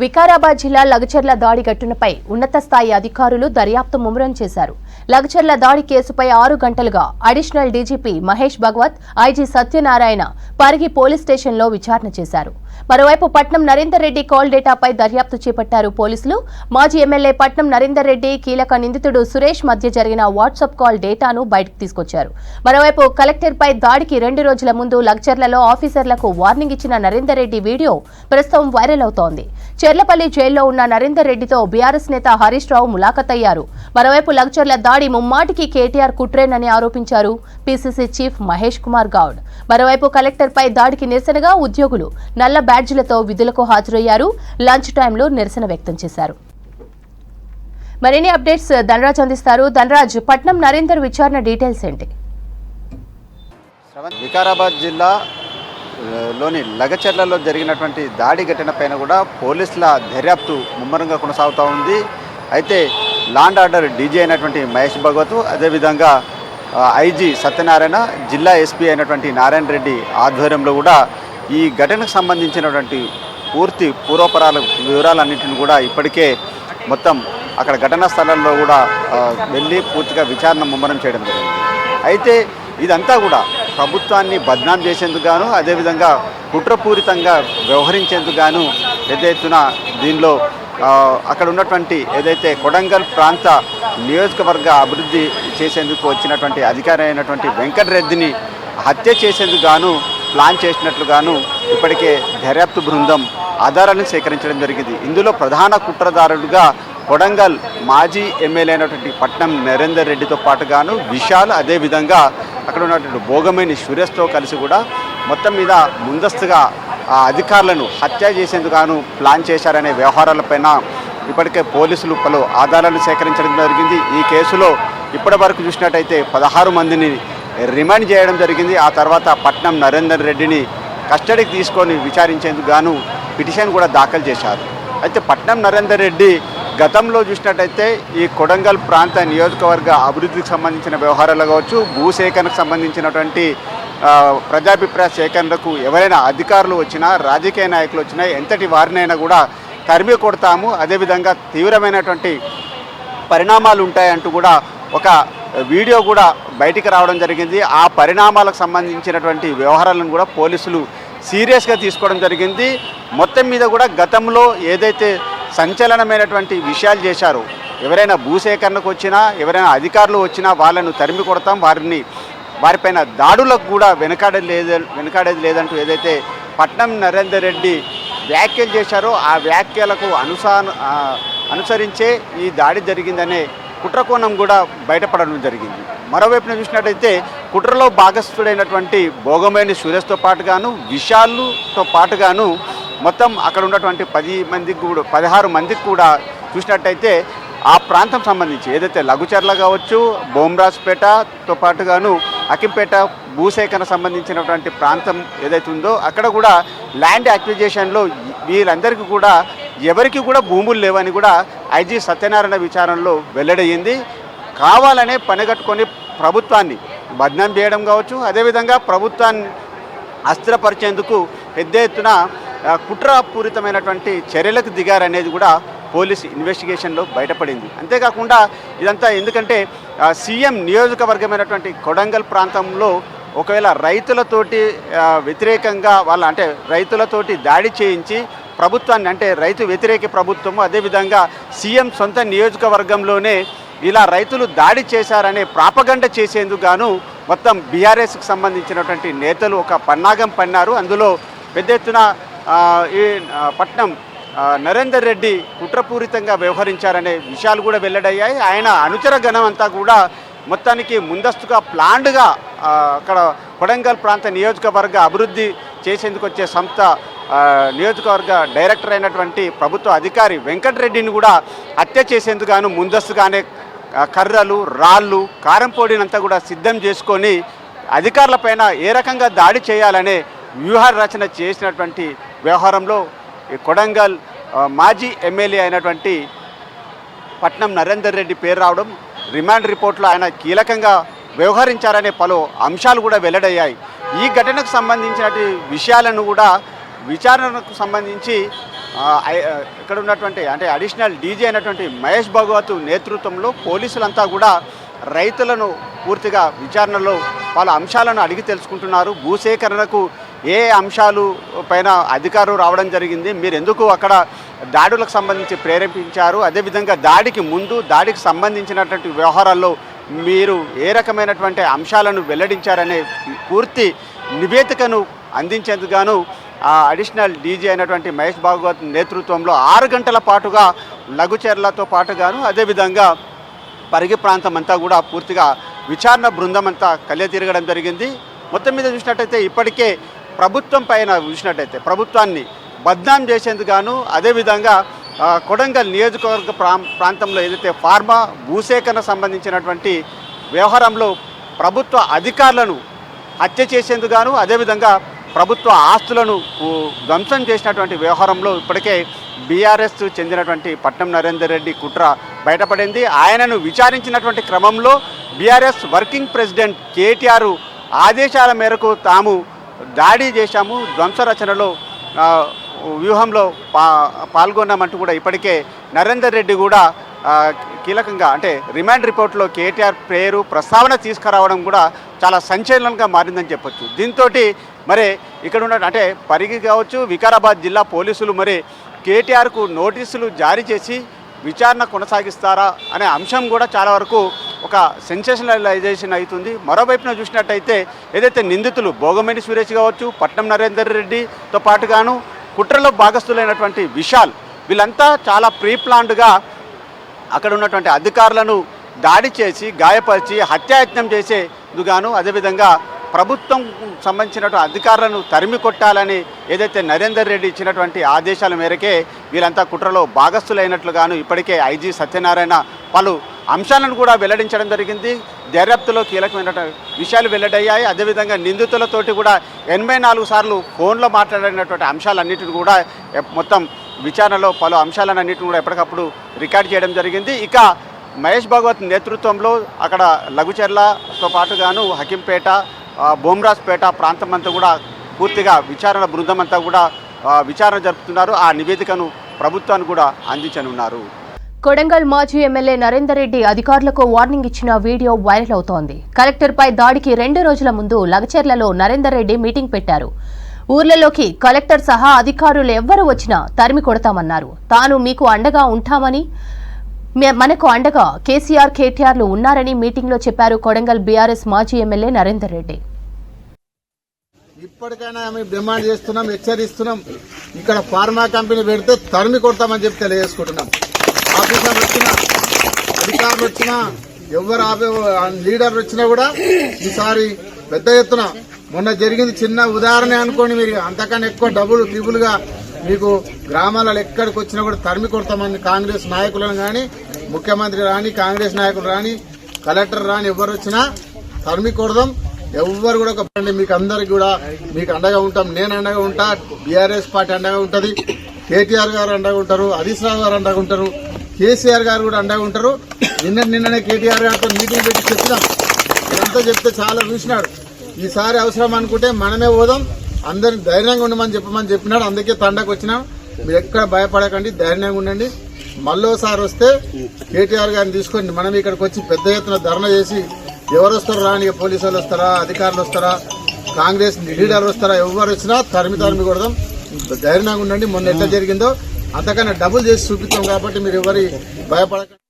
వికారాబాద్ జిల్లా లగచర్ల దాడి ఘటనపై ఉన్నత స్థాయి అధికారులు దర్యాప్తు ముమ్మరం చేశారు. లగచర్ల దాడి కేసుపై 6 గంటలుగా additional DGP Mahesh Bhagwat, IG Satyanarayana Parigi police స్టేషన్లో విచారణ చేశారు. మరోవైపు పట్నం నరేందర్ రెడ్డి కాల్ డేటాపై దర్యాప్తు చేపట్టారు పోలీసులు. మాజీ ఎమ్మెల్యే పట్నం నరేందర్ రెడ్డి, కీలక నిందితుడు సురేష్ మధ్య జరిగిన వాట్సాప్ కాల్ డేటాను బయటకు తీసుకొచ్చారు. మరోవైపు కలెక్టర్పై దాడికి 2 రోజుల ముందు లగచర్లలో ఆఫీసర్లకు వార్నింగ్ ఇచ్చిన నరేందర్ రెడ్డి వీడియో ప్రస్తుతం వైరల్ అవుతోంది. చెర్లపల్లి జైల్లో ఉన్న నరేందర్ రెడ్డితో బీఆర్ఎస్ నేత హరీష్ రావు ములాఖతయ్యారు. మరోవైపు లగచర్ల దాడి ముమ్మాటికి కేటీఆర్ కుట్రేనని ఆరోపించారు పీసీసీ చీఫ్ మహేష్ కుమార్ గౌడ్. మరోవైపు కలెక్టర్పై దాడికి నిరసనగా ఉద్యోగులు నల్ల బ్యాడ్జీలతో విధులకు హాజరయ్యారు. లంచ్ టైంలో నిరసన వ్యక్తం చేశారు. మరిన్ని అప్డేట్స్ ధనరాజ్ అందిస్తారు. ధనరాజ్, పట్నం నరేందర్ విచారణ డీటెయిల్స్ ఏంటి? వికారాబాద్ జిల్లా లోని లగచర్లలో జరిగినటువంటి దాడి ఘటన పైన కూడా పోలీసుల దర్యాప్తు ముమ్మరంగా కొనసాగుతూ ఉంది. అయితే లాండ్ ఆర్డర్ డీజీ అయినటువంటి మహేష్ భగవత్, అదేవిధంగా ఐజీ సత్యనారాయణ, జిల్లా ఎస్పీ అయినటువంటి నారాయణ రెడ్డి ఆధ్వర్యంలో కూడా ఈ ఘటనకు సంబంధించినటువంటి పూర్తి పూర్వపరాల వివరాలన్నింటిని కూడా ఇప్పటికే మొత్తం అక్కడ ఘటనా స్థలంలో కూడా వెళ్ళి పూర్తిగా విచారణ ముమ్మరం చేయడం జరిగింది. అయితే ఇదంతా కూడా ప్రభుత్వాన్ని బద్నాం చేసేందుకు గాను, అదేవిధంగా కుట్రపూరితంగా వ్యవహరించేందుకు గాను పెద్ద ఎత్తున దీనిలో అక్కడ ఉన్నటువంటి ఏదైతే కొడంగల్ ప్రాంత నియోజకవర్గ అభివృద్ధి చేసేందుకు వచ్చినటువంటి అధికారి అయినటువంటి వెంకటరెడ్డిని హత్య చేసేందుకు గాను ప్లాన్ చేసినట్లుగాను ఇప్పటికే దర్యాప్తు బృందం ఆధారాలను సేకరించడం జరిగింది. ఇందులో ప్రధాన కుట్రదారుడుగా కొడంగల్ మాజీ ఎమ్మెల్యే అయినటువంటి పట్నం నరేందర్ రెడ్డితో పాటుగాను విశాల్, అదేవిధంగా అక్కడ ఉన్నటువంటి భోగమేని సురేష్తో కలిసి కూడా మొత్తం మీద ముందస్తుగా అధికారులను హత్య చేసేందుకు ప్లాన్ చేశారనే వ్యవహారాలపైన ఇప్పటికే పోలీసులు పలు ఆధారాలను సేకరించడం జరిగింది. ఈ కేసులో ఇప్పటి వరకు చూసినట్టయితే 16 మందిని రిమాండ్ చేయడం జరిగింది. ఆ తర్వాత పట్నం నరేందర్ రెడ్డిని కస్టడీకి తీసుకొని విచారించేందుకు గాను పిటిషన్ కూడా దాఖలు చేశారు. అయితే పట్నం నరేందర్ రెడ్డి గతంలో చూసినట్టయితే ఈ కొడంగల్ ప్రాంత నియోజకవర్గ అభివృద్ధికి సంబంధించిన వ్యవహారాలు కావచ్చు, భూసేకరణకు సంబంధించినటువంటి ప్రజాభిప్రాయ సేకరణకు ఎవరైనా అధికారులు వచ్చినా, రాజకీయ నాయకులు వచ్చినా ఎంతటి వారినైనా కూడా తరిమి కొడతాము, అదేవిధంగా తీవ్రమైనటువంటి పరిణామాలు ఉంటాయంటూ కూడా ఒక వీడియో కూడా బయటికి రావడం జరిగింది. ఆ పరిణామాలకు సంబంధించినటువంటి వ్యవహారాలను కూడా పోలీసులు సీరియస్గా తీసుకోవడం జరిగింది. మొత్తం మీద కూడా గతంలో ఏదైతే సంచలనమైనటువంటి విషయాలు చేశారో, ఎవరైనా భూసేకరణకు వచ్చినా, ఎవరైనా అధికారులు వచ్చినా వాళ్ళను తరిమి కొడతాం, వారిపైన దాడులకు కూడా వెనకాడేది లేదంటూ ఏదైతే పట్నం నరేందర్ రెడ్డి వ్యాఖ్యలు చేశారో ఆ వ్యాఖ్యలకు అనుసరించే ఈ దాడి జరిగిందనే కుట్రకోణం కూడా బయటపడడం జరిగింది. మరోవైపున చూసినట్టయితే కుట్రలో భాగస్థుడైనటువంటి భోగమేని సురేష్తో పాటుగాను, విశాల్తో పాటుగాను మొత్తం అక్కడ ఉన్నటువంటి 16 మందికి కూడా చూసినట్టయితే ఆ ప్రాంతం సంబంధించి ఏదైతే లఘుచర్ల కావచ్చు, బోమ్రాజ్పేటతో పాటుగాను అకింపేట భూసేకరణ సంబంధించినటువంటి ప్రాంతం ఏదైతే ఉందో అక్కడ కూడా ల్యాండ్ అక్విజిషన్లో వీళ్ళందరికీ కూడా ఎవరికి కూడా భూములు లేవని కూడా ఐజీ సత్యనారాయణ విచారణలో వెల్లడయ్యింది. కావాలనే పనిగట్టుకొని ప్రభుత్వాన్ని బద్నాం చేయడం కావచ్చు, అదేవిధంగా ప్రభుత్వాన్ని అస్థిరపరిచేందుకు పెద్ద ఎత్తున కుట్రపూరితమైనటువంటి చర్యలకు దిగారనేది కూడా పోలీస్ ఇన్వెస్టిగేషన్లో బయటపడింది. అంతేకాకుండా ఇదంతా ఎందుకంటే సీఎం నియోజకవర్గమైనటువంటి కొడంగల్ ప్రాంతంలో ఒకవేళ రైతులతోటి వ్యతిరేకంగా రైతులతోటి దాడి చేయించి ప్రభుత్వాన్ని, అంటే రైతు వ్యతిరేక ప్రభుత్వము, అదేవిధంగా సీఎం సొంత నియోజకవర్గంలోనే ఇలా రైతులు దాడి చేశారనే ప్రాపగండ చేసేందుకు గాను మొత్తం బీఆర్ఎస్కి సంబంధించినటువంటి నేతలు ఒక పన్నాగం పన్నారు. అందులో పెద్ద ఎత్తున ఈ పట్నం నరేందర్ రెడ్డి కుట్రపూరితంగా వ్యవహరించారనే విషయాలు కూడా వెల్లడయ్యాయి. ఆయన అనుచర గణం అంతా కూడా మొత్తానికి ముందస్తుగా ప్లాన్డ్గా అక్కడ కొడంగల్ ప్రాంత నియోజకవర్గ అభివృద్ధి చేసేందుకు వచ్చే సంస్థ నియోజకవర్గ డైరెక్టర్ అయినటువంటి ప్రభుత్వ అధికారి వెంకటరెడ్డిని కూడా హత్య చేసేందుకు గాను ముందస్తుగానే కర్రలు, రాళ్ళు, కారంపొడినంతా కూడా సిద్ధం చేసుకొని అధికారులపైన ఏ రకంగా దాడి చేయాలనే వ్యూహ రచన చేసినటువంటి వ్యవహారంలో కొడంగల్ మాజీ ఎమ్మెల్యే అయినటువంటి పట్నం నరేందర్ రెడ్డి పేరు రావడం, రిమాండ్ రిపోర్ట్లో ఆయన కీలకంగా వ్యవహరించారనే పలు అంశాలు కూడా వెల్లడయ్యాయి. ఈ ఘటనకు సంబంధించిన విషయాలను కూడా విచారణకు సంబంధించి ఇక్కడ ఉన్నటువంటి అంటే అడిషనల్ డీజీ అయినటువంటి మహేష్ భగవత్ నేతృత్వంలో పోలీసులంతా కూడా రైతులను పూర్తిగా విచారణలో వాళ్ళ అంశాలను అడిగి తెలుసుకుంటున్నారు. భూసేకరణకు ఏ అంశాలు పైన అధికారులు రావడం జరిగింది, మీరు ఎందుకు అక్కడ దాడులకు సంబంధించి ప్రేరేపించారు, అదేవిధంగా దాడికి ముందు దాడికి సంబంధించినటువంటి వ్యవహారాల్లో మీరు ఏ రకమైనటువంటి అంశాలను వెల్లడించారనే పూర్తి నివేదికను అందించేందుకు గాను అడిషనల్ డీజీ అయినటువంటి మహేష్ భాగవత్ నేతృత్వంలో 6 గంటల పాటుగా లఘుచర్లతో పాటుగాను అదేవిధంగా పరిగి ప్రాంతం అంతా కూడా పూర్తిగా విచారణ బృందం అంతా కళ్ళే తిరగడం జరిగింది. మొత్తం మీద చూసినట్టయితే ఇప్పటికే ప్రభుత్వం పైన చూసినట్టయితే ప్రభుత్వాన్ని బద్నాం చేసేందుకు గాను అదేవిధంగా కొడంగల్ నియోజకవర్గ ప్రాంతంలో ఏదైతే ఫార్మా భూసేకరణ సంబంధించినటువంటి వ్యవహారంలో ప్రభుత్వ అధికారులను హత్య చేసేందుకు గాను అదేవిధంగా ప్రభుత్వ ఆస్తులను ధ్వంసం చేసినటువంటి వ్యవహారంలో ఇప్పటికే బీఆర్ఎస్ చెందినటువంటి పట్నం నరేందర్ రెడ్డి కుట్ర బయటపడింది. ఆయనను విచారించినటువంటి క్రమంలో బీఆర్ఎస్ వర్కింగ్ ప్రెసిడెంట్ కేటీఆర్ ఆదేశాల మేరకు తాము దాడి చేశాము, ధ్వంసరచనలో వ్యూహంలో పాల్గొన్నామంటూ కూడా ఇప్పటికే నరేందర్ రెడ్డి కూడా కీలకంగా అంటే రిమాండ్ రిపోర్ట్లో కేటీఆర్ పేరు ప్రస్తావన తీసుకురావడం కూడా చాలా సంచలనంగా మారిందని చెప్పొచ్చు. దీంతో మరి ఇక్కడ ఉన్న అంటే పరిగి కావచ్చు వికారాబాద్ జిల్లా పోలీసులు మరి కేటీఆర్కు నోటీసులు జారీ చేసి విచారణ కొనసాగిస్తారా అనే అంశం కూడా చాలా వరకు ఒక సెన్సేషనలైజేషన్ అవుతుంది. మరోవైపున చూసినట్టయితే ఏదైతే నిందితులు భోగమేని సురేష్ కావచ్చు, పట్నం నరేందర్ రెడ్డితో పాటుగాను కుట్రలో భాగస్థులైనటువంటి విశాల్ వీళ్ళంతా చాలా ప్రీప్లాన్డ్గా అక్కడ ఉన్నటువంటి అధికారులను దాడి చేసి గాయపరిచి హత్యాయత్నం చేసేందుకు అదేవిధంగా ప్రభుత్వం సంబంధించినటువంటి అధికారులను తరిమి కొట్టాలని ఏదైతే నరేందర్ రెడ్డి ఇచ్చినటువంటి ఆదేశాల మేరకే వీళ్ళంతా కుట్రలో భాగస్థులైనట్లుగాను ఇప్పటికే ఐజీ సత్యనారాయణ పలు అంశాలను కూడా వెల్లడించడం జరిగింది. దర్యాప్తులో కీలకమైన విషయాలు వెల్లడయ్యాయి. అదేవిధంగా నిందితులతోటి కూడా 84 సార్లు ఫోన్లో మాట్లాడినటువంటి అంశాలన్నిటిని కూడా మొత్తం విచారణలో పలు అంశాలన్నింటిని కూడా ఎప్పటికప్పుడు రికార్డ్ చేయడం జరిగింది. ఇక మహేష్ భగవత్ నేతృత్వంలో అక్కడ లఘుచర్లతో పాటుగాను హకింపేట, బోమ్రాజ్పేట ప్రాంతం అంతా కూడా పూర్తిగా విచారణ బృందం అంతా కూడా విచారణ జరుపుతున్నారు. ఆ నివేదికను ప్రభుత్వానికి కూడా అందించనున్నారు. కొడంగల్ మాజీ ఎమ్మెల్యే నరేందర్ రెడ్డి అధికారులకు వార్నింగ్ ఇచ్చిన వీడియో వైరల్ అవుతోంది. కలెక్టర్పై దాడికి 2 రోజుల ముందు లగచర్లలో నరేందర్ రెడ్డి మీటింగ్ పెట్టారు. ఊర్లలోకి కలెక్టర్ సహా అధికారులు ఎవ్వరు వచ్చినా తరిమి కొడతామన్నారు. తాను మీకు అండగా ఉంటామని, మనకు అండగా కేసీఆర్ కేటీఆర్లు ఉన్నారని మీటింగ్లో చెప్పారు కొడంగల్ బీఆర్ఎస్ మాజీ ఎమ్మెల్యే నరేందర్ రెడ్డి. ఇప్పటికైనా మేము డిమాండ్ చేస్తున్నాం, హెచ్చరిస్తున్నాం. ఇక్కడ ఫార్మా కంపెనీ పెడితే తరిమి కొడతామని చెప్పి తెలియజేసుకుంటున్నాం. ఆఫీసర్లు వచ్చినా, అధికారులు వచ్చినా, ఎవరు లీడర్లు వచ్చినా కూడా ఈసారి పెద్ద ఎత్తున మొన్న జరిగింది చిన్న ఉదాహరణ అనుకోండి, మీరు అంతకన్నా ఎక్కువ డబుల్ ట్రిబుల్గా మీకు గ్రామాలలో ఎక్కడికి వచ్చినా కూడా తరిమి కొడతామని కాంగ్రెస్ నాయకులను కానీ, ముఖ్యమంత్రి రాని, కాంగ్రెస్ నాయకులు రాని, కలెక్టర్ రాని ఎవరు వచ్చినా తరిమి కొడదాం. ఎవరు కూడా మీకు అందరికి కూడా మీకు అండగా ఉంటాం. నేను అండగా ఉంటా, బీఆర్ఎస్ పార్టీ అండగా ఉంటది, కేటీఆర్ గారు అండగా ఉంటారు, హరీష్ రావు గారు అండగా ఉంటారు, కేసీఆర్ గారు కూడా అండగా ఉంటారు. నిన్ననే కేటీఆర్ గారితో మీటింగ్ పెట్టి చెప్పినాం. ఇదంతా చెప్తే చాలా చూసినాడు. ఈసారి అవసరం అనుకుంటే మనమే పోదాం, అందరిని ధైర్యంగా ఉండమని చెప్పినాడు. అందుకే తండకు వచ్చినాం. మీరు ఎక్కడ భయపడకండి, ధైర్యంగా ఉండండి. మళ్ళోసారి వస్తే కేటీఆర్ గారిని తీసుకొని మనం ఇక్కడికి వచ్చి పెద్ద ఎత్తున ధర్నా చేసి ఎవరు వస్తారో రాని, పోలీసు వాళ్ళు వస్తారా, అధికారులు వస్తారా, కాంగ్రెస్ లీడర్లు వస్తారా, ఎవరు వచ్చినా తరిమి కొడదాం. ధైర్యంగా ఉండండి. మొన్న ఎట్లా జరిగిందో అంతకన్నా డబుల్ చేసి చూపిస్తాం కాబట్టి మీరు ఎవరి భయపడకండి.